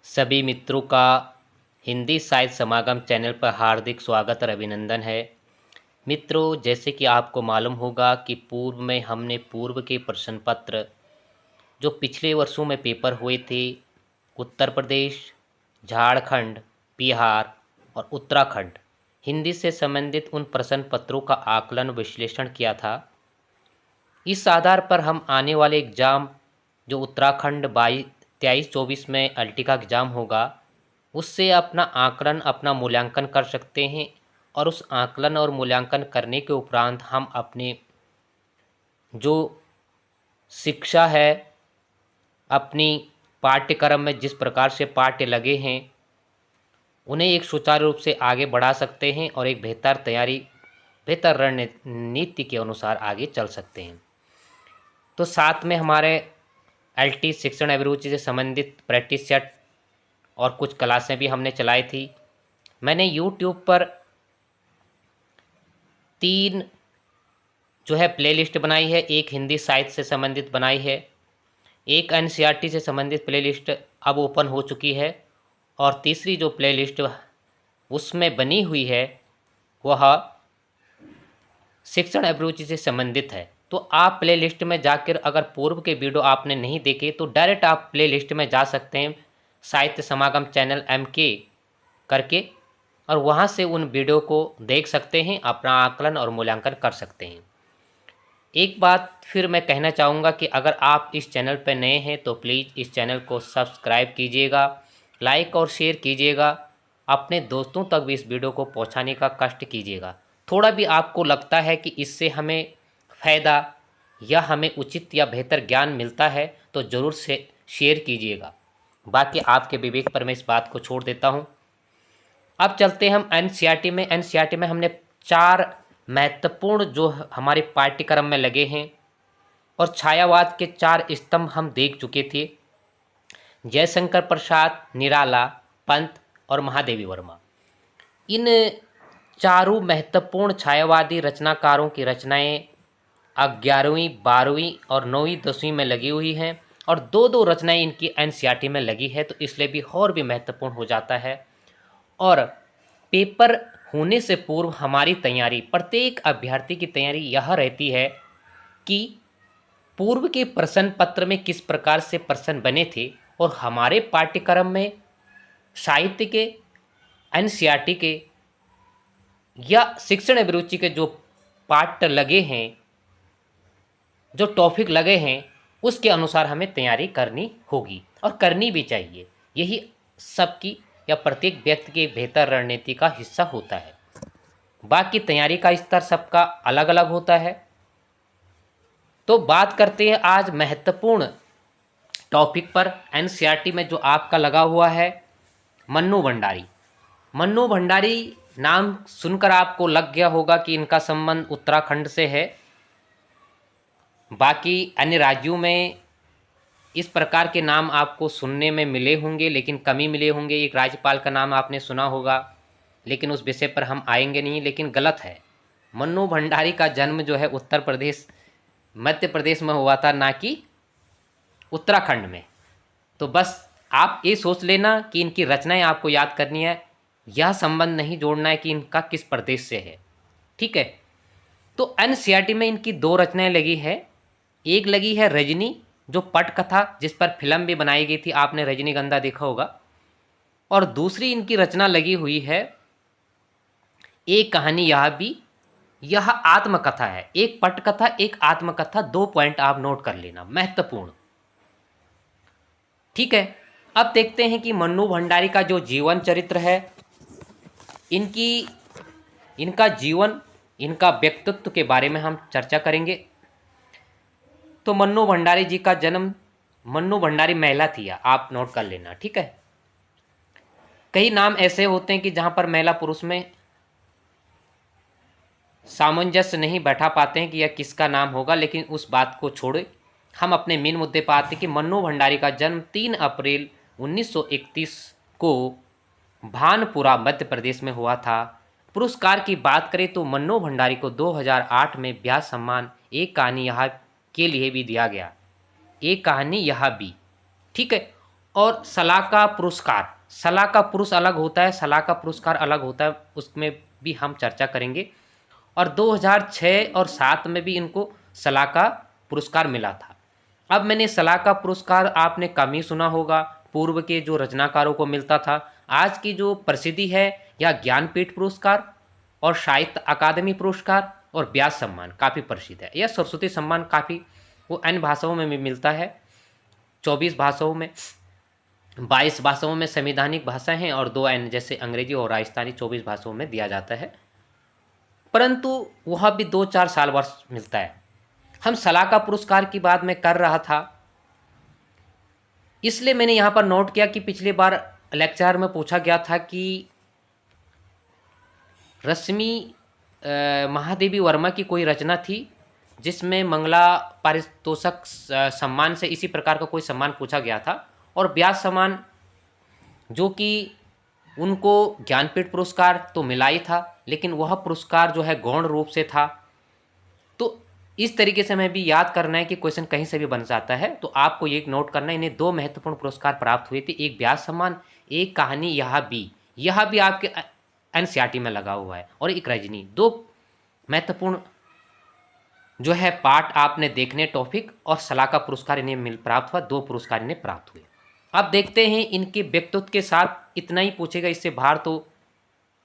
सभी मित्रों का हिंदी साहित्य समागम चैनल पर हार्दिक स्वागत और अभिनंदन है। मित्रों, जैसे कि आपको मालूम होगा कि पूर्व में हमने पूर्व के प्रश्न पत्र जो पिछले वर्षों में पेपर हुए थे, उत्तर प्रदेश, झारखंड, बिहार और उत्तराखंड, हिंदी से संबंधित उन प्रश्न पत्रों का आकलन विश्लेषण किया था। इस आधार पर हम आने वाले एग्ज़ाम जो उत्तराखंड 23-24 में अल्टी का एग्ज़ाम होगा, उससे अपना आकलन, अपना मूल्यांकन कर सकते हैं। और उस आकलन और मूल्यांकन करने के उपरांत हम अपने जो शिक्षा है, अपनी पाठ्यक्रम में जिस प्रकार से पाठ्य लगे हैं, उन्हें एक सुचारू रूप से आगे बढ़ा सकते हैं और एक बेहतर तैयारी, बेहतर रणनीति के अनुसार आगे चल सकते हैं। तो साथ में हमारे एलटी शिक्षण अभिरुचि से संबंधित प्रैक्टिस सेट और कुछ क्लासें भी हमने चलाई थी। मैंने यूट्यूब पर 3 जो है प्लेलिस्ट बनाई है। एक हिंदी साहित्य से संबंधित बनाई है, एक एनसीईआरटी से संबंधित प्लेलिस्ट अब ओपन हो चुकी है, और तीसरी जो प्लेलिस्ट उसमें बनी हुई है वह शिक्षण अभिरुचि से संबंधित है। तो आप प्लेलिस्ट में जाकर अगर पूर्व के वीडियो आपने नहीं देखे तो डायरेक्ट आप प्लेलिस्ट में जा सकते हैं, साहित्य समागम चैनल MK करके, और वहां से उन वीडियो को देख सकते हैं, अपना आकलन और मूल्यांकन कर सकते हैं। एक बात फिर मैं कहना चाहूँगा कि अगर आप इस चैनल पर नए हैं तो प्लीज़ इस चैनल को सब्सक्राइब कीजिएगा, लाइक और शेयर कीजिएगा, अपने दोस्तों तक भी इस वीडियो को पहुंचाने का कष्ट कीजिएगा। थोड़ा भी आपको लगता है कि इससे हमें फ़ायदा या हमें उचित या बेहतर ज्ञान मिलता है तो ज़रूर से शेयर कीजिएगा। बाकी आपके विवेक पर मैं इस बात को छोड़ देता हूँ। अब चलते हैं हम एनसीईआरटी में। एनसीईआरटी में हमने 4 महत्वपूर्ण जो हमारे पाठ्यक्रम में लगे हैं और छायावाद के 4 स्तंभ हम देख चुके थे, जयशंकर प्रसाद, निराला, पंत और महादेवी वर्मा। इन चारों महत्वपूर्ण छायावादी रचनाकारों की रचनाएं 11वीं, 12वीं और 9वीं, 10वीं में लगी हुई हैं, और 2-2 रचनाएं इनकी एनसीईआरटी में लगी है, तो इसलिए भी और भी महत्वपूर्ण हो जाता है। और पेपर होने से पूर्व हमारी तैयारी, प्रत्येक अभ्यर्थी की तैयारी यह रहती है कि पूर्व के प्रश्न पत्र में किस प्रकार से प्रश्न बने थे और हमारे पाठ्यक्रम में साहित्य के, एनसीईआरटी के या शिक्षण अभिरुचि के जो पाठ लगे हैं, जो टॉपिक लगे हैं, उसके अनुसार हमें तैयारी करनी होगी और करनी भी चाहिए। यही सबकी या प्रत्येक व्यक्ति की बेहतर रणनीति का हिस्सा होता है। बाकी तैयारी का स्तर सबका अलग अलग होता है। तो बात करते हैं आज महत्वपूर्ण टॉपिक पर। एनसीईआरटी में जो आपका लगा हुआ है मन्नू भंडारी। मन्नू भंडारी नाम सुनकर आपको लग गया होगा कि इनका संबंध उत्तराखंड से है। बाकी अन्य राज्यों में इस प्रकार के नाम आपको सुनने में मिले होंगे, लेकिन कम ही मिले होंगे। एक राज्यपाल का नाम आपने सुना होगा, लेकिन उस विषय पर हम आएंगे नहीं, लेकिन गलत है। मन्नू भंडारी का जन्म जो है उत्तर प्रदेश, मध्य प्रदेश में हुआ था, ना कि उत्तराखंड में। तो बस आप ये सोच लेना कि इनकी रचनाएं आपको याद करनी है, यह संबंध नहीं जोड़ना है कि इनका किस प्रदेश से है। ठीक है। तो एनसीईआरटी में इनकी 2 रचनाएं लगी है। एक लगी है रजनी, जो पटकथा, जिस पर फिल्म भी बनाई गई थी, आपने रजनीगंधा देखा होगा। और दूसरी इनकी रचना लगी हुई है एक कहानी यह भी। यह आत्मकथा है, एक पटकथा, एक आत्मकथा। 2 पॉइंट आप नोट कर लेना, महत्वपूर्ण। ठीक है। अब देखते हैं कि मन्नू भंडारी का जो जीवन चरित्र है, इनका जीवन, इनका व्यक्तित्व के बारे में हम चर्चा करेंगे। तो मन्नू भंडारी जी का जन्म, मन्नू भंडारी महिला थी, आप नोट कर लेना। ठीक है। कई नाम ऐसे होते हैं कि जहां पर महिला पुरुष में सामंजस्य नहीं बैठा पाते हैं कि यह किसका नाम होगा, लेकिन उस बात को छोड़े हम अपने मेन मुद्दे पर आते हैं कि मन्नू भंडारी का जन्म 3 अप्रैल 1931 को भानपुरा, मध्य प्रदेश में हुआ था। पुरस्कार की बात करें तो मन्नू भंडारी को 2008 में व्यास सम्मान एक कहानी यहाँ के लिए भी दिया गया, एक कहानी यहाँ भी। ठीक है। और सलाका पुरस्कार, सलाका पुरुष अलग होता है, सलाका पुरस्कार अलग होता है, उसमें भी हम चर्चा करेंगे। और 2006 और 7 में भी इनको सलाका पुरस्कार मिला था। अब मैंने सलाका पुरस्कार आपने कम ही सुना होगा, पूर्व के जो रचनाकारों को मिलता था। आज की जो प्रसिद्धि है यह ज्ञानपीठ पुरस्कार और साहित्य अकादमी पुरस्कार और व्यास सम्मान काफ़ी प्रसिद्ध है। यह सरस्वती सम्मान काफ़ी वो अन्य भाषाओं में भी मिलता है, 24 भाषाओं में, 22 भाषाओं में संवैधानिक भाषाएं हैं और 2 अन्य जैसे अंग्रेजी और राजस्थानी 24 भाषाओं में दिया जाता है, परंतु वह भी 2-4 साल वर्ष मिलता है। हम सलाका पुरस्कार की बात मैं कर रहा था, इसलिए मैंने यहाँ पर नोट किया कि पिछली बार लेक्चर में पूछा गया था कि रश्मि महादेवी वर्मा की कोई रचना थी जिसमें मंगला पारितोषक सम्मान से इसी प्रकार का कोई सम्मान पूछा गया था, और व्यास सम्मान जो कि उनको ज्ञानपीठ पुरस्कार तो मिला ही था, लेकिन वह पुरस्कार जो है गौण रूप से था। तो इस तरीके से हमें भी याद करना है कि क्वेश्चन कहीं से भी बन जाता है, तो आपको ये नोट करना है इन्हें 2 महत्वपूर्ण पुरस्कार प्राप्त हुए थे, एक व्यास सम्मान, एक कहानी यह भी आपके एनसीईआरटी में लगा हुआ है, और एक रजनी। 2 महत्वपूर्ण जो है पाठ आपने देखने टॉपिक, और सलाका पुरस्कार इन्हें प्राप्त हुआ, 2 पुरस्कार इन्हें प्राप्त हुए। अब देखते हैं इनके व्यक्तित्व के साथ इतना ही पूछेगा, इससे बाहर तो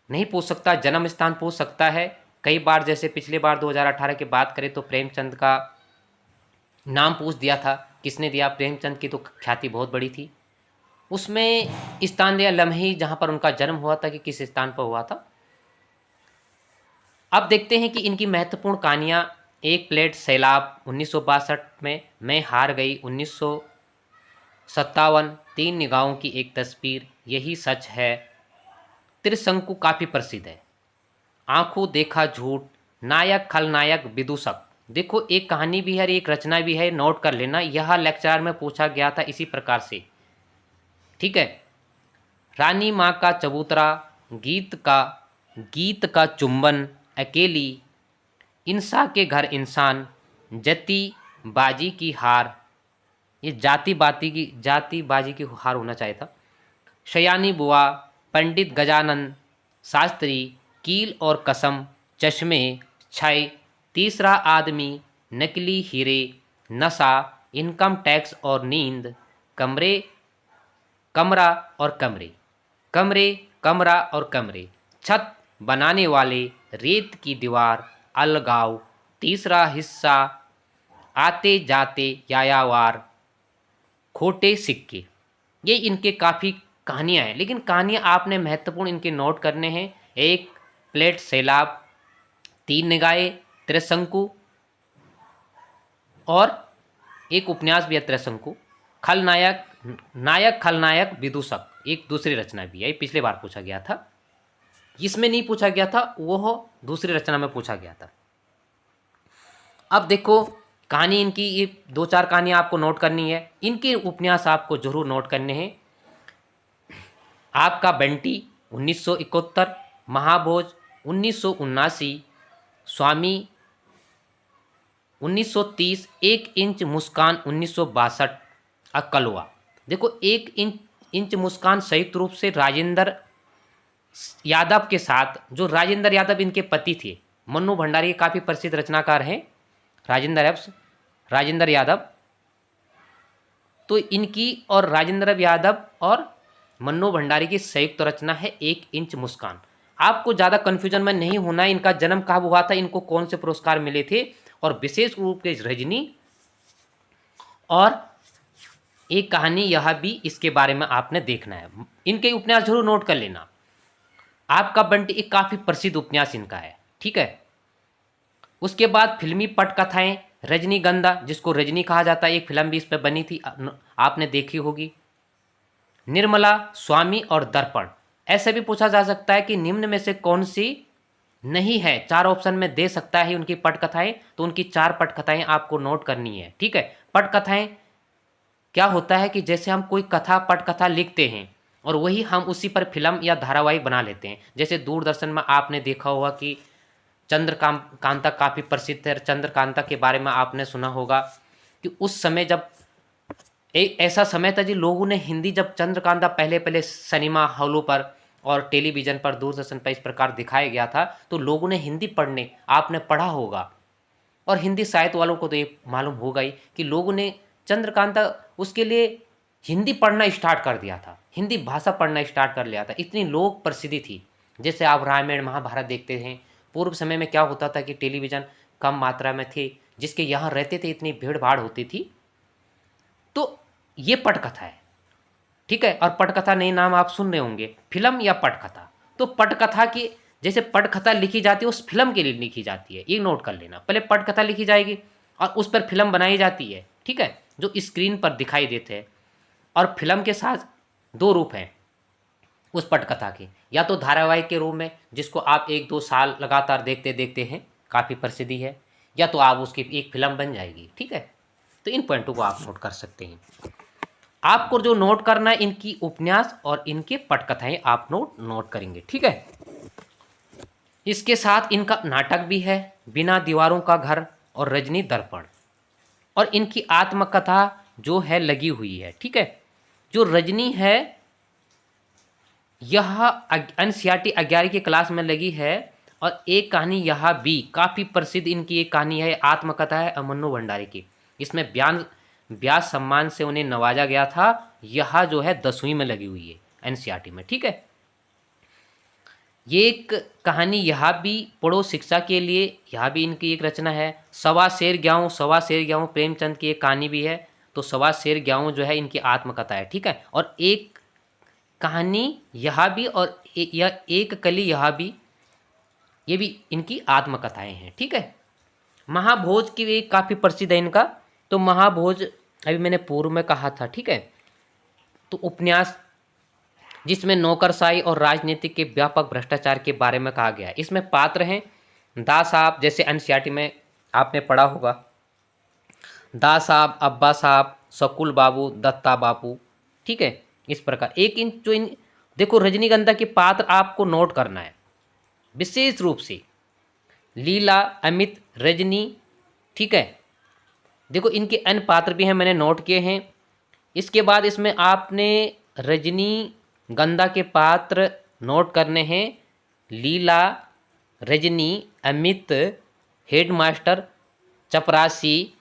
नहीं पूछ सकता। जन्म स्थान पूछ सकता है कई बार, जैसे पिछले बार 2018 की बात करें तो प्रेमचंद का नाम पूछ दिया था, किसने दिया, प्रेमचंद की तो ख्याति बहुत बड़ी थी, उसमें स्थान दिया लम्हे जहाँ पर उनका जन्म हुआ था कि किस स्थान पर हुआ था। अब देखते हैं कि इनकी महत्वपूर्ण कहानियाँ, एक प्लेट सैलाब 1962 में, मैं हार गई 1957, 3 निगाहों की एक तस्वीर, यही सच है, त्रिशंकु काफ़ी प्रसिद्ध है, आंखों देखा झूठ, नायक खलनायक विदूषक। देखो एक कहानी भी है, एक रचना भी है, नोट कर लेना, यह लेक्चर में पूछा गया था इसी प्रकार से, ठीक है। रानी माँ का चबूतरा, गीत का चुंबन, अकेली, इंसा के घर इंसान, जति बाजी की हार, ये जाति बाजी की हार होना चाहिए था, शयानी बुआ, पंडित गजानन शास्त्री, कील और कसम, चश्मे, क्षय, तीसरा आदमी, नकली हीरे, नशा, इनकम टैक्स और नींद, कमरा और कमरे, छत बनाने वाले, रेत की दीवार, अलगाव, तीसरा हिस्सा, आते जाते यायावार, खोटे सिक्के। ये इनके काफ़ी कहानियाँ हैं, लेकिन कहानियाँ आपने महत्वपूर्ण इनके नोट करने हैं, एक प्लेट सैलाब, 3 निगाहें, त्रिशंकु, और एक उपन्यास भी है त्रिशंकु, नायक खलनायक विदूषक, एक दूसरी रचना भी है, पिछले बार पूछा गया था, इसमें नहीं पूछा गया था, वह दूसरी रचना में पूछा गया था। अब देखो कहानी इनकी, ये 2-4 कहानियाँ आपको नोट करनी है, इनके उपन्यास आपको जरूर नोट करने हैं। आपका बंटी 1971, महाभोज 1979, स्वामी 1930, 1 इंच मुस्कान 1962, कलवा। देखो 1 इंच मुस्कान संयुक्त रूप से राजेंद्र यादव के साथ, जो राजेंद्र यादव इनके पति थे, मन्नू भंडारी काफ़ी प्रसिद्ध रचनाकार हैं राजेंद्र यादव, तो इनकी और राजेंद्र यादव और मन्नू भंडारी की संयुक्त रचना है 1 इंच मुस्कान। आपको ज़्यादा कन्फ्यूजन में नहीं होना, इनका जन्म कब हुआ था, इनको कौन से पुरस्कार मिले थे, और विशेष रूप से रजनी और एक कहानी यह भी, इसके बारे में आपने देखना है। इनके उपन्यास जरूर नोट कर लेना। आपका बंटी एक काफ़ी प्रसिद्ध उपन्यास इनका है, ठीक है। उसके बाद फिल्मी पटकथाएं, रजनीगंधा, जिसको रजनी कहा जाता है, एक फिल्म भी इस पर बनी थी, आपने देखी होगी, निर्मला, स्वामी और दर्पण। ऐसे भी पूछा जा सकता है कि निम्न में से कौन सी नहीं है, 4 ऑप्शन में दे सकता है उनकी पटकथाएं, तो उनकी 4 पटकथाएं आपको नोट करनी है, ठीक है। पटकथाएं क्या होता है कि जैसे हम कोई कथा पटकथा लिखते हैं और वही हम उसी पर फिल्म या धारावाहिक बना लेते हैं। जैसे दूरदर्शन में आपने देखा होगा कि चंद्रकांता काफ़ी प्रसिद्ध है, चंद्रकांता के बारे में आपने सुना होगा कि उस समय जब एक ऐसा समय था जी, लोगों ने हिंदी जब चंद्रकांता पहले पहले सिनेमा हॉलों पर और टेलीविज़न पर, दूरदर्शन पर इस प्रकार दिखाया गया था, तो लोगों ने हिंदी पढ़ने, आपने पढ़ा होगा और हिंदी साहित्य वालों को तो ये मालूम होगा ही कि लोगों ने चंद्रकांता उसके लिए हिंदी पढ़ना स्टार्ट कर दिया था, हिंदी भाषा पढ़ना स्टार्ट कर लिया था, इतनी लोक प्रसिद्धि थी। जैसे आप रामायण महाभारत देखते हैं, पूर्व समय में क्या होता था कि टेलीविज़न कम मात्रा में थे, जिसके यहाँ रहते थे इतनी भीड़ भाड़ होती थी। तो ये पटकथा है, ठीक है। और पटकथा नए नाम आप सुन रहे होंगे, फिल्म या पटकथा। तो पटकथा की जैसे पटकथा लिखी जाती है उस फिल्म के लिए लिखी जाती है, ये नोट कर लेना। पहले पटकथा लिखी जाएगी और उस पर फिल्म बनाई जाती है, ठीक है, जो स्क्रीन पर दिखाई देते हैं। और फिल्म के साथ दो रूप हैं उस पटकथा के, या तो धारावाहिक के रूप में जिसको आप 1-2 साल लगातार देखते देखते हैं, काफ़ी प्रसिद्धि है, या तो आप उसकी एक फिल्म बन जाएगी, ठीक है। तो इन पॉइंटों को आप नोट कर सकते हैं। आपको जो नोट करना है, इनकी उपन्यास और इनके पटकथाएं आप नोट करेंगे, ठीक है। इसके साथ इनका नाटक भी है, बिना दीवारों का घर और रजनी दर्पण, और इनकी आत्मकथा जो है लगी हुई है, ठीक है। जो रजनी है यह एनसीईआरटी 11वीं की क्लास में लगी है, और एक कहानी यह भी काफ़ी प्रसिद्ध इनकी एक कहानी है, आत्मकथा है मन्नू भंडारी की। इसमें व्यास सम्मान से उन्हें नवाजा गया था। यह जो है 10वीं में लगी हुई है एनसीईआरटी में, ठीक है। ये एक कहानी यह भी पढ़ो शिक्षा के लिए, यह भी इनकी एक रचना है। सवा शेर ग्याऊं प्रेमचंद की एक कहानी भी है। तो सवा शेर ग्याऊं जो है इनकी आत्मकथा है, ठीक है। और एक कहानी यह भी, और यह एक कली यह भी, ये भी इनकी आत्मकथाएं हैं, ठीक है। महाभोज की भी काफ़ी प्रसिद्ध है इनका। तो महाभोज अभी मैंने पूर्व में कहा था, ठीक है। तो उपन्यास जिसमें नौकरशाही और राजनीति के व्यापक भ्रष्टाचार के बारे में कहा गया है। इसमें पात्र हैं दा साहब, जैसे एनसीईआरटी में आपने पढ़ा होगा, दा साहब, अब्बा साहब, शकुल बाबू, दत्ता बापू, ठीक है। इस प्रकार एक इन देखो, रजनीगंधा के पात्र आपको नोट करना है विशेष रूप से, लीला, अमित, रजनी, ठीक है। देखो इनके अन्य पात्र भी हैं, मैंने नोट किए हैं। इसके बाद इसमें आपने रजनी गंधा के पात्र नोट करने हैं, लीला, रजनी, अमित, हेडमास्टर, चपरासी,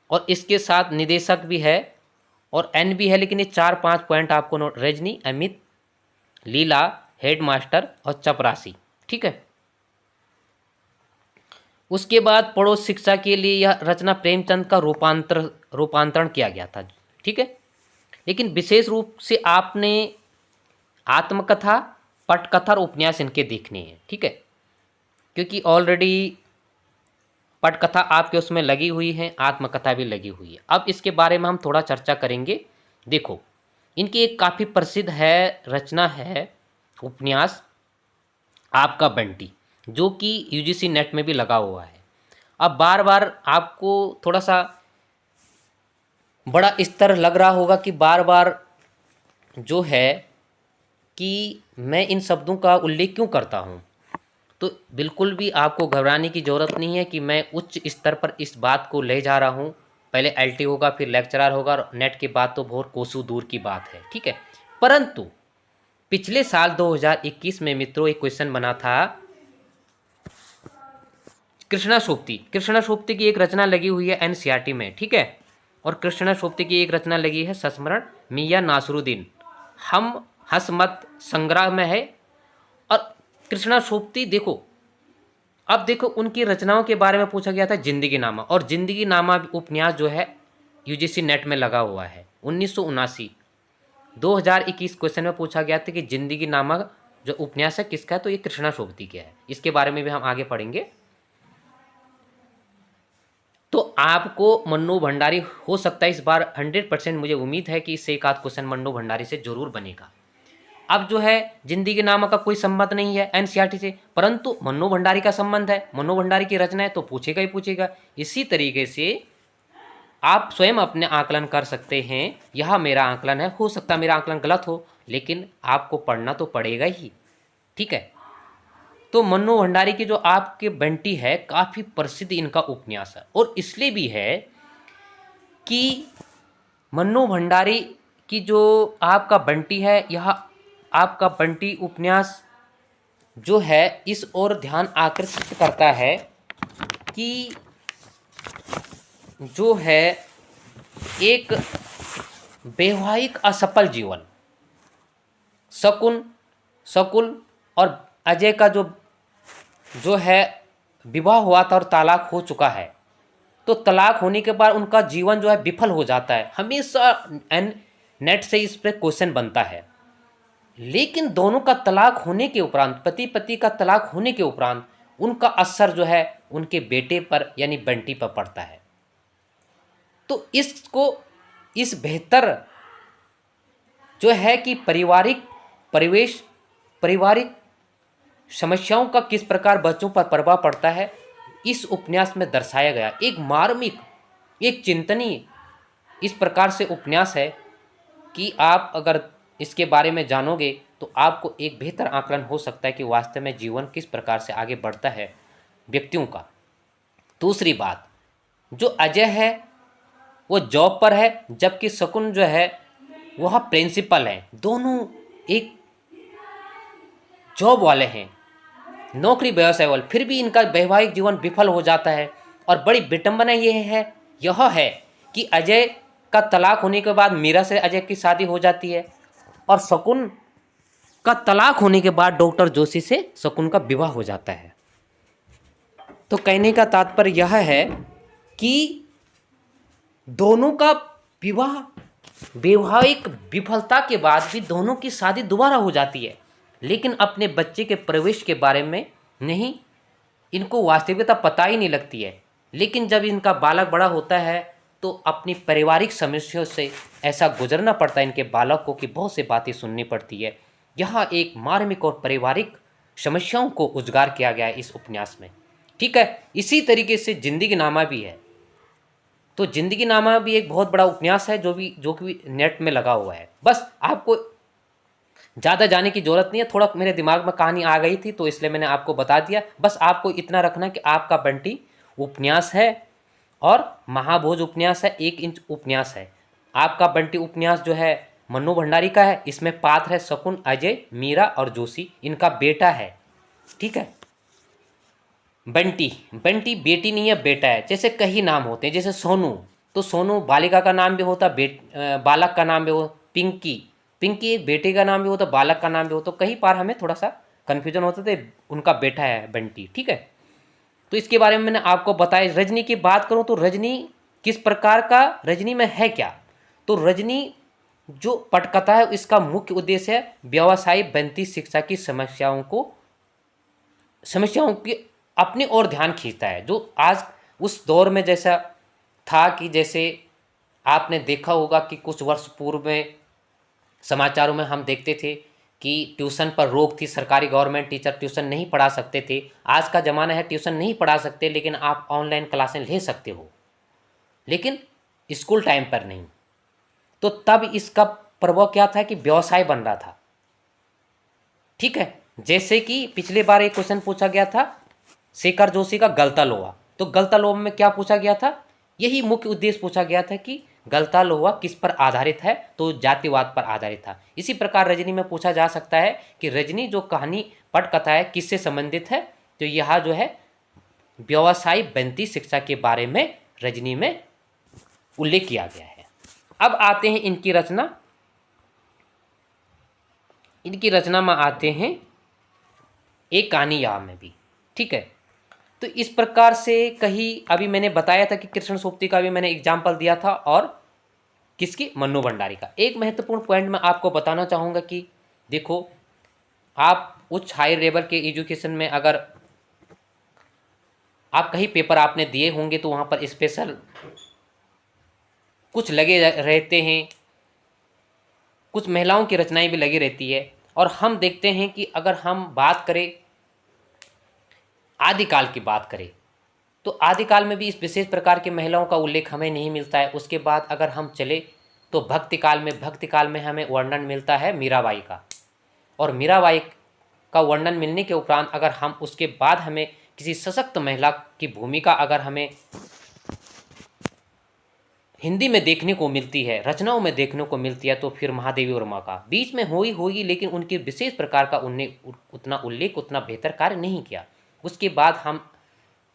और इसके साथ निदेशक भी है और एन भी है। लेकिन ये 4-5 पॉइंट आपको नोट, रजनी, अमित, लीला, हेडमास्टर और चपरासी, ठीक है। उसके बाद पढ़ो शिक्षा के लिए, यह रचना प्रेमचंद का रूपांतरण किया गया था, ठीक है। लेकिन विशेष रूप से आपने आत्मकथा, पटकथा और उपन्यास इनके देखने हैं, ठीक है, क्योंकि ऑलरेडी पटकथा आपके उसमें लगी हुई है, आत्मकथा भी लगी हुई है। अब इसके बारे में हम थोड़ा चर्चा करेंगे। देखो इनकी एक काफ़ी प्रसिद्ध है रचना है उपन्यास आपका बंटी, जो कि यूजीसी नेट में भी लगा हुआ है। अब बार बार आपको थोड़ा सा बड़ा स्तर लग रहा होगा कि बार बार जो है कि मैं इन शब्दों का उल्लेख क्यों करता हूँ। तो बिल्कुल भी आपको घबराने की ज़रूरत नहीं है कि मैं उच्च स्तर पर इस बात को ले जा रहा हूँ। पहले एलटी होगा, फिर लेक्चरर होगा, और नेट की बात तो बहुत कोसों दूर की बात है, ठीक है। परंतु पिछले साल 2021 में मित्रों एक क्वेश्चन बना था, कृष्णा सोप्ती की एक रचना लगी हुई है एनसीईआरटी में, ठीक है। और कृष्णा सोप्ती की एक रचना लगी है संस्मरण मियां नासरुद्दीन, हम हसमत संग्रह में है। और कृष्णा सोप्ती देखो, अब देखो उनकी रचनाओं के बारे में पूछा गया था जिंदगी नामा, और जिंदगी नामा उपन्यास जो है यूजीसी नेट में लगा हुआ है 1979। 2021 क्वेश्चन में पूछा गया था कि जिंदगी नामा जो उपन्यास है किसका है, तो ये कृष्णा सोप्ती का है। इसके बारे में भी हम आगे पढ़ेंगे। तो आपको मन्नू भंडारी हो सकता है इस बार 100% मुझे उम्मीद है कि इससे एक आध क्वेश्चन मन्नू भंडारी से जरूर बनेगा। अब जो है जिंदगी नामा का कोई संबंध नहीं है एनसीईआरटी से, परंतु मन्नू भंडारी का संबंध है, मन्नू भंडारी की रचना है तो पूछेगा ही पूछेगा। इसी तरीके से आप स्वयं अपने आकलन कर सकते हैं। यह मेरा आकलन है, हो सकता है मेरा आकलन गलत हो, लेकिन आपको पढ़ना तो पड़ेगा ही, ठीक है। तो मन्नू भंडारी की जो आपके बंटी है काफ़ी प्रसिद्ध इनका उपन्यास है, और इसलिए भी है कि मन्नू भंडारी की जो आपका बंटी है, यह आपका बंटी उपन्यास जो है इस ओर ध्यान आकर्षित करता है कि जो है एक वैवाहिक असफल जीवन, शकुन शकुल और अजय का जो जो है विवाह हुआ था और तलाक हो चुका है। तो तलाक होने के बाद उनका जीवन जो है विफल हो जाता है। हमेशा नेट से इस पर क्वेश्चन बनता है। लेकिन दोनों का तलाक होने के उपरांत, पति पति का तलाक होने के उपरांत, उनका असर जो है उनके बेटे पर यानी बंटी पर पड़ता है। तो इसको इस बेहतर जो है कि पारिवारिक परिवेश, पारिवारिक समस्याओं का किस प्रकार बच्चों पर प्रभाव पड़ता है, इस उपन्यास में दर्शाया गया। एक मार्मिक, एक चिंतनीय इस प्रकार से उपन्यास है कि आप अगर इसके बारे में जानोगे तो आपको एक बेहतर आकलन हो सकता है कि वास्तव में जीवन किस प्रकार से आगे बढ़ता है व्यक्तियों का। दूसरी बात, जो अजय है वो जॉब पर है, जबकि शकुन जो है वह प्रिंसिपल है। दोनों एक जॉब वाले हैं, नौकरी व्यवसाय वाले, फिर भी इनका वैवाहिक जीवन विफल हो जाता है। और बड़ी विडंबना यह है कि अजय का तलाक होने के बाद मीरा से अजय की शादी हो जाती है और शकुन का तलाक होने के बाद डॉक्टर जोशी से शकुन का विवाह हो जाता है। तो कहने का तात्पर्य यह है कि दोनों का विवाह वैवाहिक विफलता के बाद भी दोनों की शादी दोबारा हो जाती है, लेकिन अपने बच्चे के प्रवेश के बारे में नहीं, इनको वास्तविकता पता ही नहीं लगती है। लेकिन जब इनका बालक बड़ा होता है तो अपनी पारिवारिक समस्याओं से ऐसा गुजरना पड़ता है इनके बालक को कि बहुत सी बातें सुननी पड़ती है। यहाँ एक मार्मिक और पारिवारिक समस्याओं को उजागर किया गया है इस उपन्यास में। ठीक है, इसी तरीके से जिंदगी नामा भी है। तो जिंदगी नामा भी एक बहुत बड़ा उपन्यास है जो कि नेट में लगा हुआ है। बस आपको ज़्यादा जाने की ज़रूरत नहीं है, थोड़ा मेरे दिमाग में कहानी आ गई थी तो इसलिए मैंने आपको बता दिया। बस आपको इतना रखना कि आपका बंटी उपन्यास है और महाभोज उपन्यास है, 1 इंच उपन्यास है। आपका बंटी उपन्यास जो है मन्नू भंडारी का है। इसमें पात्र है शकुन, अजय, मीरा और जोशी, इनका बेटा है। ठीक है, बंटी बंटी बेटी नहीं है, बेटा है। जैसे कई नाम होते हैं, जैसे सोनू, तो सोनू बालिका का नाम भी होता, बालक का नाम भी हो। पिंकी, पिंकी एक बेटे का नाम भी होता, बालक का नाम भी हो। तो कई बार हमें थोड़ा सा कन्फ्यूजन होता था, उनका बेटा है बंटी। ठीक है, तो इसके बारे में मैंने आपको बताया। रजनी की बात करूं तो रजनी किस प्रकार का, रजनी में है क्या, तो रजनी जो पटकथा है इसका मुख्य उद्देश्य है व्यवसायी बनती शिक्षा की समस्याओं की अपनी ओर ध्यान खींचता है। जो आज उस दौर में जैसा था कि जैसे आपने देखा होगा कि कुछ वर्ष पूर्व में समाचारों में हम देखते थे कि ट्यूशन पर रोक थी, सरकारी गवर्नमेंट टीचर ट्यूशन नहीं पढ़ा सकते थे। आज का ज़माना है ट्यूशन नहीं पढ़ा सकते, लेकिन आप ऑनलाइन क्लासें ले सकते हो, लेकिन स्कूल टाइम पर नहीं। तो तब इसका प्रभाव क्या था कि व्यवसाय बन रहा था। ठीक है, जैसे कि पिछले बार एक क्वेश्चन पूछा गया था शेखर जोशी का गलता लोहा, तो गलता लोहा में क्या पूछा गया था, यही मुख्य उद्देश्य पूछा गया था कि गलता लोहा किस पर आधारित है, तो जातिवाद पर आधारित था। इसी प्रकार रजनी में पूछा जा सकता है कि रजनी जो कहानी पटकथा है किससे संबंधित है, तो यह जो है व्यवसायी बनती शिक्षा के बारे में रजनी में उल्लेख किया गया है। अब आते हैं इनकी रचना में आते हैं एक कहानी यहाँ में भी। ठीक है, तो इस प्रकार से कहीं अभी मैंने बताया था कि कृष्ण सोबती का भी मैंने एग्जाम्पल दिया था, और किसकी, मन्नू भंडारी का। एक महत्वपूर्ण पॉइंट मैं आपको बताना चाहूँगा कि देखो, आप उच्च हाई लेवल के एजुकेशन में अगर आप कहीं पेपर आपने दिए होंगे तो वहाँ पर स्पेशल कुछ लगे रहते हैं, कुछ महिलाओं की रचनाएं भी लगी रहती है। और हम देखते हैं कि अगर हम बात करें आदिकाल की बात करें तो आदिकाल में भी इस विशेष प्रकार की महिलाओं का उल्लेख हमें नहीं मिलता है। उसके बाद अगर हम चले तो भक्ति काल में हमें वर्णन मिलता है मीराबाई का, और मीराबाई का वर्णन मिलने के उपरांत अगर हम उसके बाद हमें किसी सशक्त महिला की भूमिका अगर हमें हिंदी में देखने को मिलती है, रचनाओं में देखने को मिलती है, तो फिर महादेवी वर्मा का बीच में होगी, लेकिन उनके विशेष प्रकार का उनने उतना उल्लेख, उतना बेहतर कार्य नहीं किया। उसके बाद हम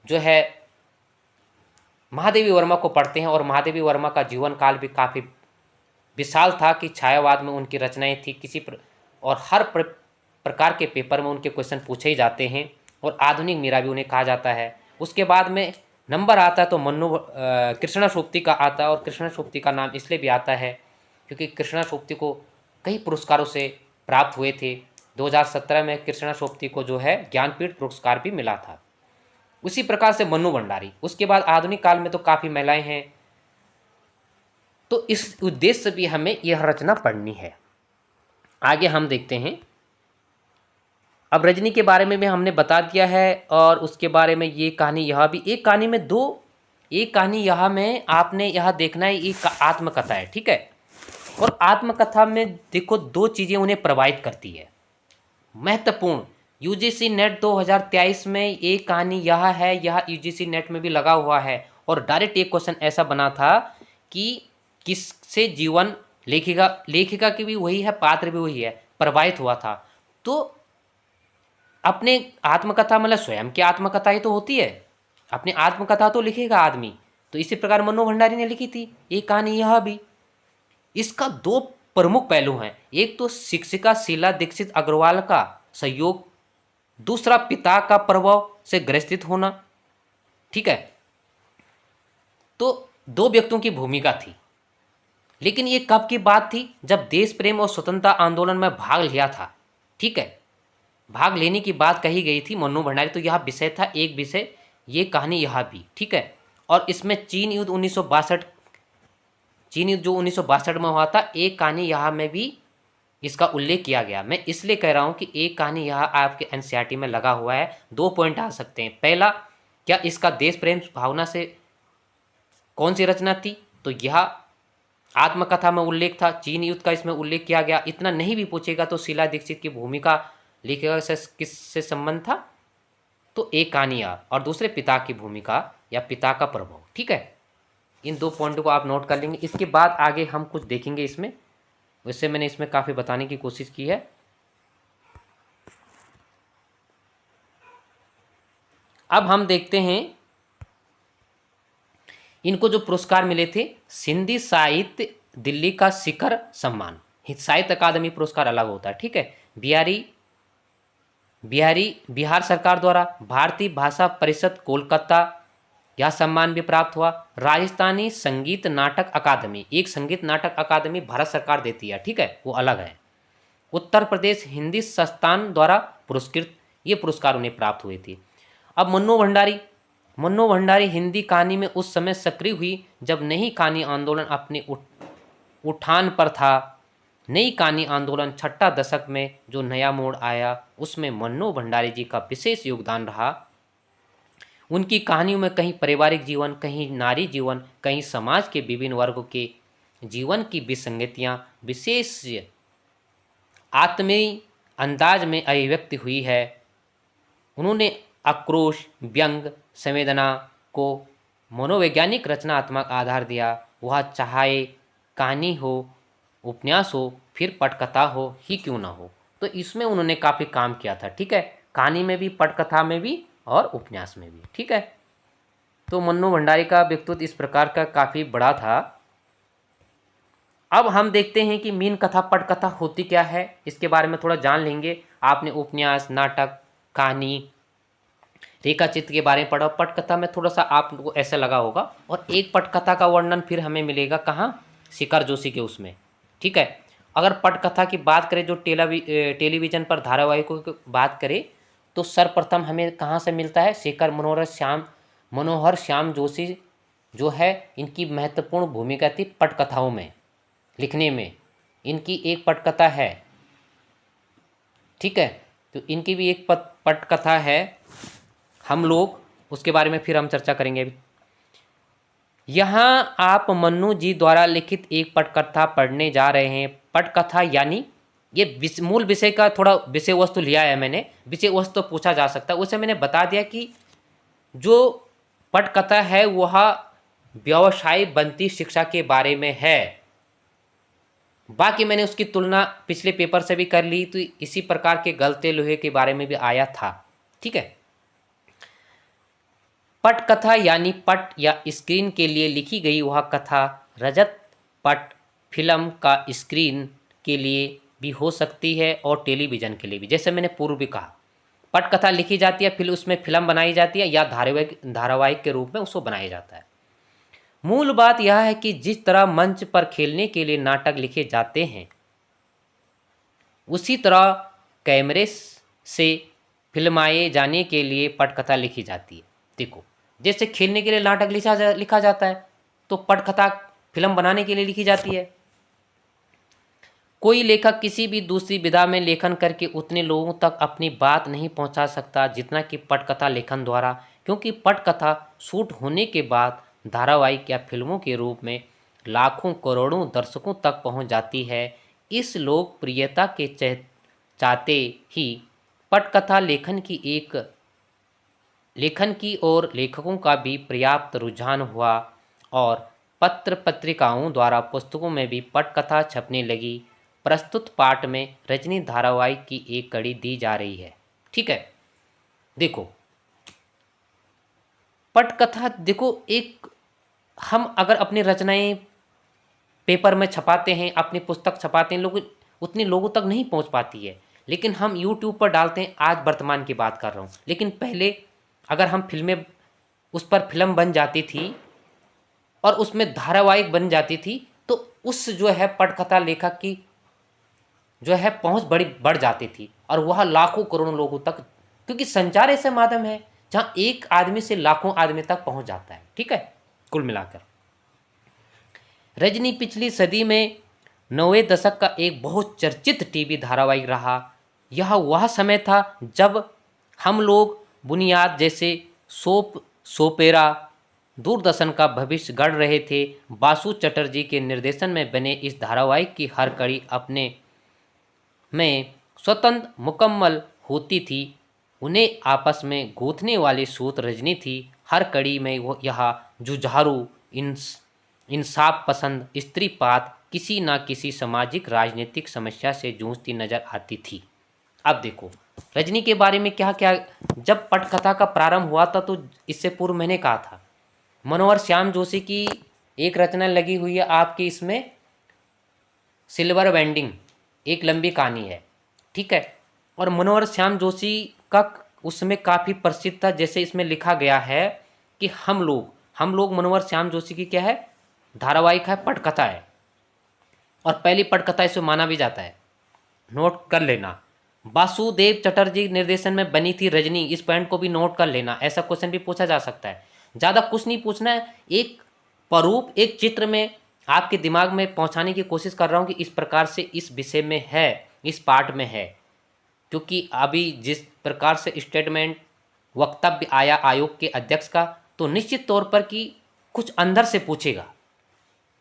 जो है महादेवी वर्मा को पढ़ते हैं, और महादेवी वर्मा का जीवन काल भी काफ़ी विशाल था कि छायावाद में उनकी रचनाएं थी, और हर प्रकार के पेपर में उनके क्वेश्चन पूछे ही जाते हैं, और आधुनिक मीरा भी उन्हें कहा जाता है। उसके बाद में नंबर आता है तो कृष्णा सोप्ती का आता है, और कृष्णा सोप्ती का नाम इसलिए भी आता है क्योंकि कृष्णा सोप्ती को कई पुरस्कारों से प्राप्त हुए थे। 2017 में कृष्णा सोप्ती को जो है ज्ञानपीठ पुरस्कार भी मिला था। उसी प्रकार से मन्नू भंडारी। उसके बाद आधुनिक काल में तो काफ़ी महिलाएं हैं, तो इस उद्देश्य से भी हमें यह रचना पढ़नी है। आगे हम देखते हैं। अब रजनी के बारे में भी हमने बता दिया है, और उसके बारे में ये कहानी, यह भी एक कहानी में एक कहानी यह में आपने यह देखना है, एक आत्मकथा है, ठीक है। और आत्मकथा में देखो दो चीज़ें उन्हें प्रभावित करती है, महत्वपूर्ण। यूजीसी नेट 2023 में एक कहानी यह है, यह यूजीसी नेट में भी लगा हुआ है, और डायरेक्ट एक क्वेश्चन ऐसा बना था कि किससे जीवन लेखिका की भी वही है, पात्र भी वही है, प्रभावित हुआ था। तो अपने आत्मकथा मतलब स्वयं की आत्मकथा ही तो होती है, अपनी आत्मकथा तो लिखेगा आदमी। तो इसी प्रकार मन्नू भंडारी ने लिखी थी एक कहानी यह भी। इसका दो प्रमुख पहलू हैं, एक तो शिक्षिका शीला दीक्षित अग्रवाल का सहयोग, दूसरा पिता का प्रभाव से ग्रसित होना, ठीक है। तो दो व्यक्तियों की भूमिका थी, लेकिन ये कब की बात थी, जब देश प्रेम और स्वतंत्रता आंदोलन में भाग लिया था, ठीक है। भाग लेने की बात कही गई थी मन्नू भंडारी, तो यह विषय था, एक विषय, ये कहानी यह भी, ठीक है। और इसमें चीन युद्ध 1962, चीन युद्ध जो 1962 में हुआ था, एक कहानी यहाँ में भी इसका उल्लेख किया गया। मैं इसलिए कह रहा हूँ कि एक कहानी यहाँ आपके एनसीईआरटी में लगा हुआ है। दो पॉइंट आ सकते हैं। पहला, क्या इसका देश प्रेम भावना से कौन सी रचना थी, तो यह आत्मकथा में उल्लेख था, चीन युद्ध का इसमें उल्लेख किया गया। इतना नहीं भी पूछेगा तो शीला दीक्षित की भूमिका लेखिका से किससे संबंध था, तो एक कहानी और दूसरे पिता की भूमिका या पिता का प्रभाव, ठीक है। इन दो पॉइंट को आप नोट कर लेंगे। इसके बाद आगे हम कुछ देखेंगे इसमें, वैसे मैंने इसमें काफ़ी बताने की कोशिश की है। अब हम देखते हैं इनको जो पुरस्कार मिले थे, सिंधी साहित्य दिल्ली का शिखर सम्मान, साहित्य अकादमी पुरस्कार अलग होता है, ठीक है। बिहार सरकार द्वारा भारतीय भाषा परिषद कोलकाता, यह सम्मान भी प्राप्त हुआ। राजस्थानी संगीत नाटक अकादमी, एक संगीत नाटक अकादमी भारत सरकार देती है, ठीक है, वो अलग है। उत्तर प्रदेश हिंदी संस्थान द्वारा पुरस्कृत, ये पुरस्कार उन्हें प्राप्त हुए थे। अब मन्नू भंडारी हिंदी कहानी में उस समय सक्रिय हुई जब नई कहानी आंदोलन अपने उठान पर था। नई कहानी आंदोलन छठा दशक में जो नया मोड़ आया, उसमें मन्नू भंडारी जी का विशेष योगदान रहा। उनकी कहानियों में कहीं पारिवारिक जीवन, कहीं नारी जीवन, कहीं समाज के विभिन्न वर्गों के जीवन की विसंगतियाँ विशेष आत्मीय अंदाज में अभिव्यक्त हुई है। उन्होंने आक्रोश, व्यंग, संवेदना को मनोवैज्ञानिक रचनात्मक आधार दिया, वह चाहे कहानी हो, उपन्यास हो, फिर पटकथा हो ही क्यों ना हो। तो इसमें उन्होंने काफ़ी काम किया था, ठीक है, कहानी में भी, पटकथा में भी और उपन्यास में भी, ठीक है। तो मन्नू भंडारी का व्यक्तित्व इस प्रकार का काफ़ी बड़ा था। अब हम देखते हैं कि मीन कथा पटकथा होती क्या है, इसके बारे में थोड़ा जान लेंगे। आपने उपन्यास, नाटक, कहानी, रेखा चित्र के बारे में पढ़ा, पटकथा में थोड़ा सा आपको ऐसा लगा होगा। और एक पटकथा का वर्णन फिर हमें मिलेगा कहाँ, शिखर जोशी के उसमें, ठीक है। अगर पटकथा की बात करें, जो टेलीविज़न पर धारावाहिकों की बात करें, तो सर्वप्रथम हमें कहाँ से मिलता है, शेखर मनोहर श्याम जोशी जो है, इनकी महत्वपूर्ण भूमिका थी पटकथाओं में लिखने में। इनकी एक पटकथा है, ठीक है, तो इनकी भी एक पटकथा है, हम लोग उसके बारे में फिर हम चर्चा करेंगे अभी। यहाँ आप मन्नू जी द्वारा लिखित एक पटकथा पढ़ने जा रहे हैं। पटकथा यानी ये मूल विषय का थोड़ा विषय वस्तु लिया है मैंने, विषय वस्तु पूछा जा सकता है, उसे मैंने बता दिया कि जो पटकथा है वह व्यवसाय बनती शिक्षा के बारे में है। बाकी मैंने उसकी तुलना पिछले पेपर से भी कर ली, तो इसी प्रकार के गलते लोहे के बारे में भी आया था। ठीक है। पटकथा यानी पट या स्क्रीन के लिए लिखी गई वह कथा रजत पट फिल्म का स्क्रीन के लिए भी हो सकती है और टेलीविज़न के लिए भी। जैसे मैंने पूर्व भी कहा, पटकथा लिखी जाती है, फिर उसमें फिल्म बनाई जाती है या धारावाहिक के रूप में उसको बनाया जाता है। मूल बात यह है कि जिस तरह मंच पर खेलने के लिए नाटक लिखे जाते हैं, उसी तरह कैमरे से फिल्माए जाने के लिए पटकथा लिखी जाती है। देखो, जैसे खेलने के लिए नाटक लिखा जाता है, तो पटकथा फिल्म बनाने के लिए लिखी जाती है। कोई लेखक किसी भी दूसरी विधा में लेखन करके उतने लोगों तक अपनी बात नहीं पहुंचा सकता जितना कि पटकथा लेखन द्वारा, क्योंकि पटकथा शूट होने के बाद धारावाहिक या फिल्मों के रूप में लाखों करोड़ों दर्शकों तक पहुंच जाती है। इस लोकप्रियता के चाहते ही पटकथा लेखन की ओर लेखकों का भी पर्याप्त रुझान हुआ और पत्र पत्रिकाओं द्वारा पुस्तकों में भी पटकथा छपने लगी। प्रस्तुत पाठ में रजनी धारावाहिक की एक कड़ी दी जा रही है। ठीक है। देखो, पटकथा, देखो, एक हम अगर अपनी रचनाएं पेपर में छपाते हैं, अपनी पुस्तक छपाते हैं, लोग उतने लोगों तक नहीं पहुंच पाती है, लेकिन हम यूट्यूब पर डालते हैं। आज वर्तमान की बात कर रहा हूँ, लेकिन पहले अगर हम फिल्में, उस पर फिल्म बन जाती थी और उसमें धारावाहिक बन जाती थी, तो उस जो है पटकथा लेखक की जो है पहुंच बढ़ जाती थी और वह लाखों करोड़ों लोगों तक, क्योंकि संचार ऐसा माध्यम है जहां एक आदमी से लाखों आदमी तक पहुंच जाता है। ठीक है। कुल मिलाकर रजनी पिछली सदी में 90वें दशक का एक बहुत चर्चित टीवी धारावाहिक रहा। यह वह समय था जब हम लोग बुनियाद जैसे सोपेरा दूरदर्शन का भविष्य गढ़ रहे थे। बासु चटर्जी के निर्देशन में बने इस धारावाहिक की हर कड़ी अपने में स्वतंत्र मुकम्मल होती थी। उन्हें आपस में गूंथने वाली सूत रजनी थी। हर कड़ी में वो यह जुझारू इंसाफ पसंद स्त्री पात किसी न किसी सामाजिक राजनीतिक समस्या से जूझती नजर आती थी। अब देखो, रजनी के बारे में क्या क्या, जब पटकथा का प्रारंभ हुआ था, तो इससे पूर्व मैंने कहा था मनोहर श्याम जोशी की एक रचना लगी हुई है आपकी इसमें, सिल्वर वेंडिंग, एक लंबी कहानी है। ठीक है। और मनोहर श्याम जोशी का उसमें काफ़ी प्रसिद्ध था। जैसे इसमें लिखा गया है कि हम लोग मनोहर श्याम जोशी की क्या है, धारावाहिक है, पटकथा है, और पहली पटकथा इसे माना भी जाता है। नोट कर लेना। वासुदेव चटर्जी निर्देशन में बनी थी रजनी, इस पॉइंट को भी नोट कर लेना, ऐसा क्वेश्चन भी पूछा जा सकता है। ज़्यादा कुछ नहीं पूछना है, एक प्रारूप, एक चित्र में आपके दिमाग में पहुंचाने की कोशिश कर रहा हूं कि इस प्रकार से इस विषय में है, इस पार्ट में है। क्योंकि अभी जिस प्रकार से स्टेटमेंट वक्तव्य आया आयोग के अध्यक्ष का, तो निश्चित तौर पर कि कुछ अंदर से पूछेगा,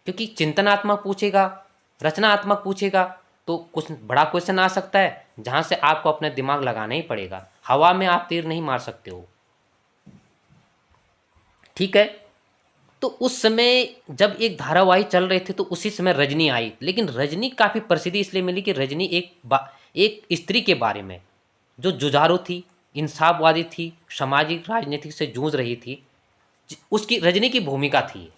क्योंकि चिंतनात्मक पूछेगा, रचनात्मक पूछेगा, तो कुछ बड़ा क्वेश्चन आ सकता है जहां से आपको अपना दिमाग लगाना ही पड़ेगा। हवा में आप तीर नहीं मार सकते हो। ठीक है। तो उस समय जब एक धारावाहिक चल रहे थे, तो उसी समय रजनी आई। लेकिन रजनी काफ़ी प्रसिद्धि इसलिए मिली कि रजनी एक स्त्री के बारे में जो जुझारू थी, इंसाफवादी थी, सामाजिक राजनीति से जूझ रही थी, उसकी रजनी की भूमिका थी।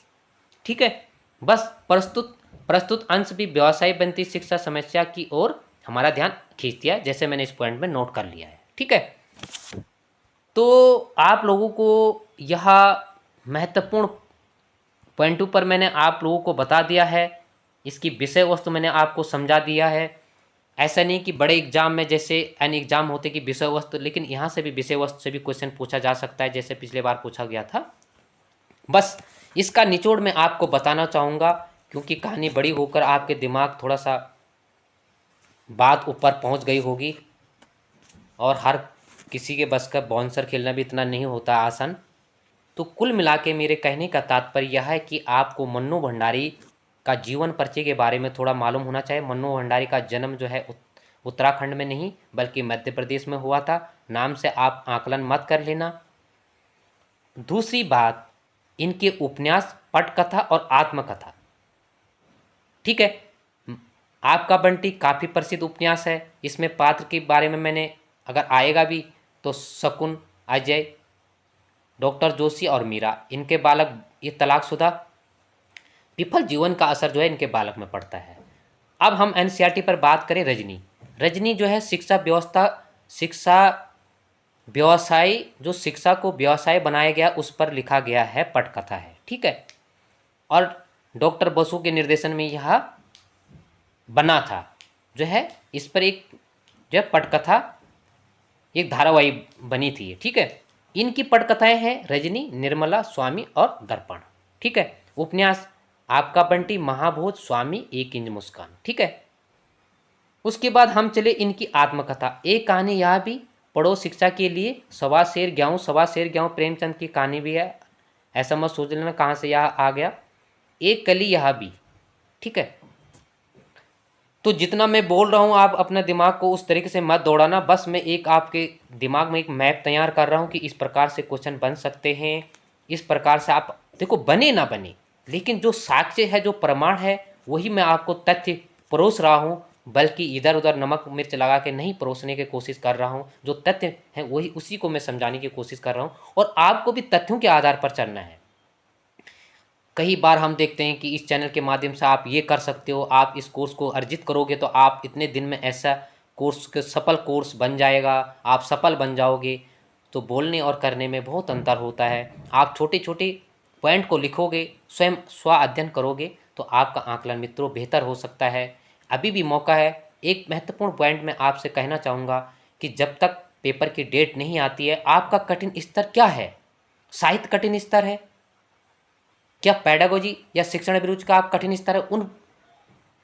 ठीक है। बस प्रस्तुत अंश भी व्यवसाय बनती शिक्षा समस्या की ओर हमारा ध्यान खींच दिया, जैसे मैंने इस पॉइंट में नोट कर लिया है। ठीक है। तो आप लोगों को यह महत्वपूर्ण पॉइंटों पर मैंने आप लोगों को बता दिया है, इसकी विषय वस्तु मैंने आपको समझा दिया है। ऐसा नहीं कि बड़े एग्जाम में जैसे एन एग्जाम होते कि विषय वस्तु, लेकिन यहाँ से भी विषय वस्तु से भी क्वेश्चन पूछा जा सकता है, जैसे पिछले बार पूछा गया था। बस इसका निचोड़ मैं आपको बताना चाहूँगा, क्योंकि कहानी बड़ी होकर आपके दिमाग थोड़ा सा बात ऊपर पहुँच गई होगी, और हर किसी के बस का बाउंसर खेलना भी इतना नहीं होता आसान। तो कुल मिला के मेरे कहने का तात्पर्य यह है कि आपको मन्नू भंडारी का जीवन परिचय के बारे में थोड़ा मालूम होना चाहिए। मन्नू भंडारी का जन्म जो है उत्तराखंड में नहीं बल्कि मध्य प्रदेश में हुआ था। नाम से आप आकलन मत कर लेना। दूसरी बात, इनके उपन्यास पटकथा और आत्मकथा। ठीक है। आपका बंटी काफ़ी प्रसिद्ध उपन्यास है। इसमें पात्र के बारे में मैंने अगर आएगा भी तो शकुन, अजय, डॉक्टर जोशी और मीरा, इनके बालक, ये तलाकशुदा विफल जीवन का असर जो है इनके बालक में पड़ता है। अब हम एनसीईआरटी पर बात करें। रजनी, रजनी जो है शिक्षा व्यवसाय, जो शिक्षा को व्यवसाय बनाया गया उस पर लिखा गया है, पटकथा है। ठीक है। और डॉक्टर बसु के निर्देशन में यह बना था, जो है इस पर एक जो है पटकथा, एक धारावाहिक बनी थी। ठीक है। इनकी पटकथाएं हैं रजनी, निर्मला, स्वामी और दर्पण। ठीक है। उपन्यास आपका बंटी, महाभोज, स्वामी, एक इंच मुस्कान। ठीक है। उसके बाद हम चले इनकी आत्मकथा। एक कहानी यह भी पढ़ो शिक्षा के लिए, सवा शेर ग्याऊं प्रेमचंद की कहानी भी है। ऐसा मत सोच लेना कहाँ से यह आ गया। एक कली यह भी। ठीक है। तो जितना मैं बोल रहा हूँ आप अपने दिमाग को उस तरीके से मत दौड़ाना। बस मैं एक आपके दिमाग में एक मैप तैयार कर रहा हूँ कि इस प्रकार से क्वेश्चन बन सकते हैं। इस प्रकार से आप देखो, बने ना बने, लेकिन जो साक्ष्य है, जो प्रमाण है, वही मैं आपको तथ्य परोस रहा हूँ, बल्कि इधर उधर नमक मिर्च लगा के नहीं परोसने की कोशिश कर रहा हूँ। जो तथ्य हैं वही, उसी को मैं समझाने की कोशिश कर रहा हूँ, और आपको भी तथ्यों के आधार पर चलना है। कई बार हम देखते हैं कि इस चैनल के माध्यम से आप ये कर सकते हो, आप इस कोर्स को अर्जित करोगे तो आप इतने दिन में ऐसा कोर्स के सफल कोर्स बन जाएगा, आप सफल बन जाओगे। तो बोलने और करने में बहुत अंतर होता है। आप छोटे छोटे पॉइंट को लिखोगे, स्वयं स्व अध्ययन करोगे, तो आपका आकलन मित्रों बेहतर हो सकता है। अभी भी मौका है। एक महत्वपूर्ण पॉइंट मैं आपसे कहना चाहूँगा कि जब तक पेपर की डेट नहीं आती है, आपका कठिन स्तर क्या है? साहित्य कठिन स्तर है क्या? पैडागोजी या शिक्षण अभिरुचि का आप कठिन स्तर है? उन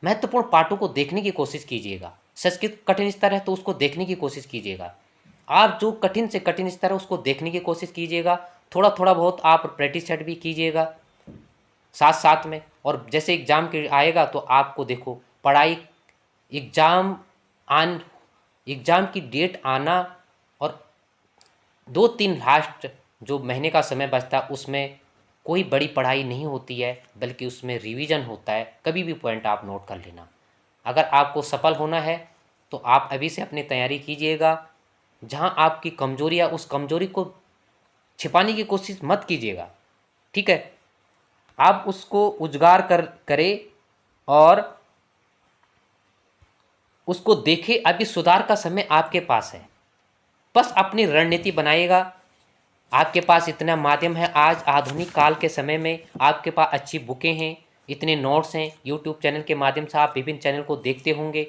महत्वपूर्ण पाठों को देखने की कोशिश कीजिएगा। संस्कृत कठिन स्तर है तो उसको देखने की कोशिश कीजिएगा। आप जो कठिन से कठिन स्तर है उसको देखने की कोशिश कीजिएगा। थोड़ा थोड़ा बहुत आप प्रैक्टिस सेट भी कीजिएगा साथ साथ में। और जैसे एग्ज़ाम के आएगा तो आपको देखो, पढ़ाई, एग्ज़ाम आन एग्ज़ाम की डेट आना और 2-3 लास्ट जो महीने का समय बचता है उसमें कोई बड़ी पढ़ाई नहीं होती है, बल्कि उसमें रिवीजन होता है। कभी भी पॉइंट आप नोट कर लेना। अगर आपको सफल होना है तो आप अभी से अपनी तैयारी कीजिएगा। जहां आपकी कमजोरी है उस कमजोरी को छिपाने की कोशिश मत कीजिएगा। ठीक है। आप उसको उजागर करें और उसको देखें। अभी सुधार का समय आपके पास है। बस अपनी रणनीति बनाइएगा। आपके पास इतना माध्यम है। आज आधुनिक काल के समय में आपके पास अच्छी बुकें हैं, इतने नोट्स हैं। यूट्यूब चैनल के माध्यम से आप विभिन्न चैनल को देखते होंगे।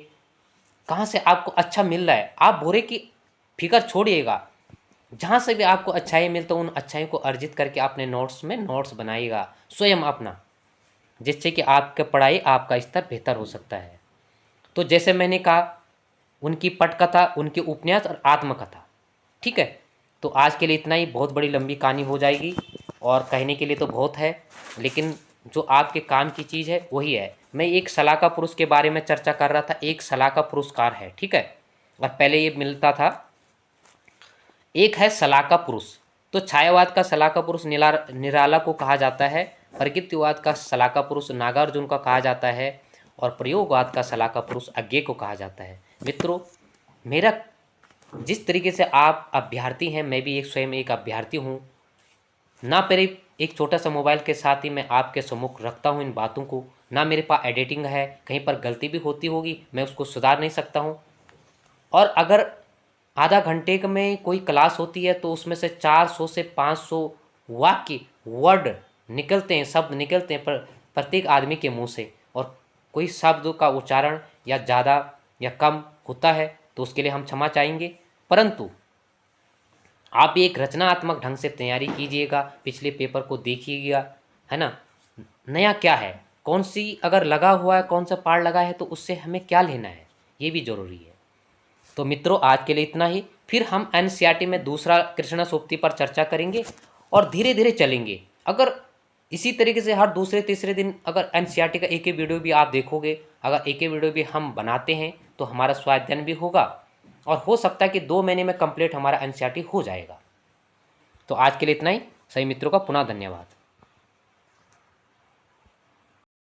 कहाँ से आपको अच्छा मिल रहा है, आप बुरे की फिक्र छोड़िएगा। जहाँ से भी आपको अच्छाई मिलता है उन अच्छाई को अर्जित करके अपने नोट्स में नोट्स बनाइएगा स्वयं अपना, जिससे कि आपका पढ़ाई, आपका स्तर बेहतर हो सकता है। तो जैसे मैंने कहा, उनकी पटकथा, उनके उपन्यास और आत्मकथा। ठीक है। तो आज के लिए इतना ही। बहुत बड़ी लंबी कहानी हो जाएगी और कहने के लिए तो बहुत है, लेकिन जो आपके काम की चीज़ है वही है। मैं एक सलाहकार पुरुष के बारे में चर्चा कर रहा था। एक सलाहकार पुरस्कार है। ठीक है। और पहले ये मिलता था। एक है सलाहकार पुरुष। तो छायावाद का सलाहकार पुरुष निराला को कहा जाता है। प्रकृतिवाद का सलाहकार पुरुष नागार्जुन का कहा जाता है। और प्रयोगवाद का सलाहकार पुरुष अज्ञे को कहा जाता है। मित्रों, मेरा जिस तरीके से आप अभ्यर्थी हैं, मैं भी एक स्वयं एक अभ्यर्थी हूँ ना। मेरे एक छोटा सा मोबाइल के साथ ही मैं आपके सम्मुख रखता हूँ इन बातों को। ना मेरे पास एडिटिंग है, कहीं पर गलती भी होती होगी मैं उसको सुधार नहीं सकता हूँ। और अगर आधा घंटे में कोई क्लास होती है तो उसमें से 400 से 500 वाक्य, वर्ड निकलते हैं, शब्द निकलते हैं प्रत्येक आदमी के मुंह से। और कोई शब्द का उच्चारण या ज़्यादा या कम होता है तो उसके लिए हम क्षमा चाहेंगे। परंतु आप भी एक रचनात्मक ढंग से तैयारी कीजिएगा। पिछले पेपर को देखिएगा, है ना। नया क्या है, कौन सी अगर लगा हुआ है, कौन सा पार्ट लगा है, तो उससे हमें क्या लेना है, ये भी ज़रूरी है। तो मित्रों, आज के लिए इतना ही। फिर हम एनसीईआरटी में दूसरा कृष्णा सूक्ति पर चर्चा करेंगे और धीरे धीरे चलेंगे। अगर इसी तरीके से हर दूसरे तीसरे दिन अगर एनसीईआरटी का एक वीडियो भी आप देखोगे, अगर एक वीडियो भी हम बनाते हैं तो हमारा स्वाध्ययन भी होगा और हो सकता है कि 2 महीने में कंप्लीट हमारा एनसीईआरटी हो जाएगा। तो आज के लिए इतना ही। सही मित्रों का पुनः धन्यवाद।